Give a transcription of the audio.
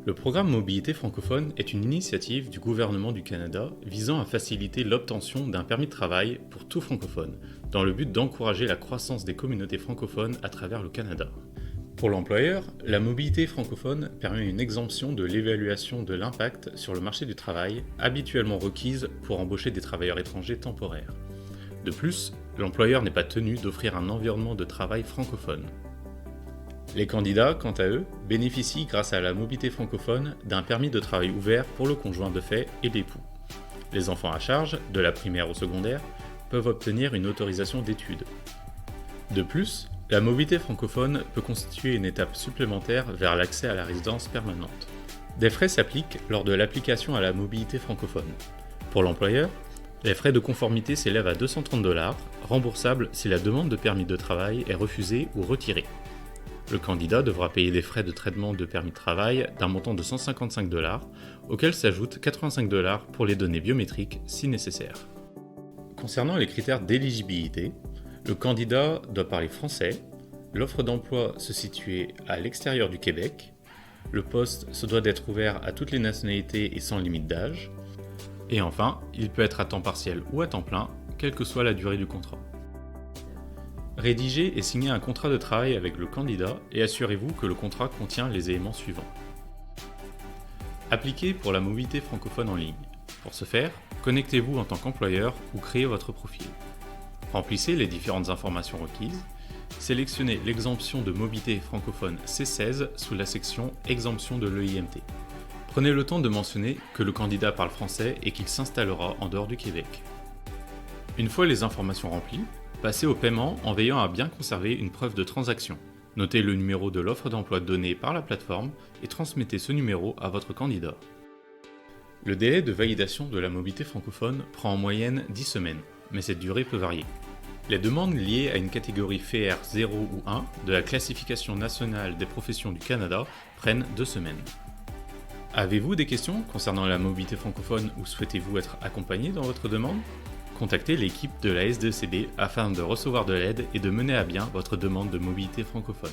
Le programme Mobilité francophone est une initiative du gouvernement du Canada visant à faciliter l'obtention d'un permis de travail pour tout francophone, dans le but d'encourager la croissance des communautés francophones à travers le Canada. Pour l'employeur, la mobilité francophone permet une exemption de l'évaluation de l'impact sur le marché du travail, habituellement requise pour embaucher des travailleurs étrangers temporaires. De plus, l'employeur n'est pas tenu d'offrir un environnement de travail francophone. Les candidats, quant à eux, bénéficient grâce à la mobilité francophone d'un permis de travail ouvert pour le conjoint de fait et l'époux. Les enfants à charge, de la primaire au secondaire, peuvent obtenir une autorisation d'études. De plus, la mobilité francophone peut constituer une étape supplémentaire vers l'accès à la résidence permanente. Des frais s'appliquent lors de l'application à la mobilité francophone. Pour l'employeur, les frais de conformité s'élèvent à 230 $, remboursables si la demande de permis de travail est refusée ou retirée. Le candidat devra payer des frais de traitement de permis de travail d'un montant de 155 $, auxquels s'ajoutent 85 $ pour les données biométriques si nécessaire. Concernant les critères d'éligibilité, le candidat doit parler français, l'offre d'emploi se situer à l'extérieur du Québec, le poste se doit d'être ouvert à toutes les nationalités et sans limite d'âge, et enfin, il peut être à temps partiel ou à temps plein, quelle que soit la durée du contrat. Rédigez et signez un contrat de travail avec le candidat et assurez-vous que le contrat contient les éléments suivants. Appliquez pour la mobilité francophone en ligne. Pour ce faire, connectez-vous en tant qu'employeur ou créez votre profil. Remplissez les différentes informations requises. Sélectionnez l'exemption de mobilité francophone C16 sous la section Exemption de l'EIMT. Prenez le temps de mentionner que le candidat parle français et qu'il s'installera en dehors du Québec. Une fois les informations remplies, passez au paiement en veillant à bien conserver une preuve de transaction. Notez le numéro de l'offre d'emploi donnée par la plateforme et transmettez ce numéro à votre candidat. Le délai de validation de la mobilité francophone prend en moyenne 10 semaines, mais cette durée peut varier. Les demandes liées à une catégorie FER 0 ou 1 de la classification nationale des professions du Canada prennent 2 semaines. Avez-vous des questions concernant la mobilité francophone ou souhaitez-vous être accompagné dans votre demande ? Contactez l'équipe de la SDECB afin de recevoir de l'aide et de mener à bien votre demande de mobilité francophone.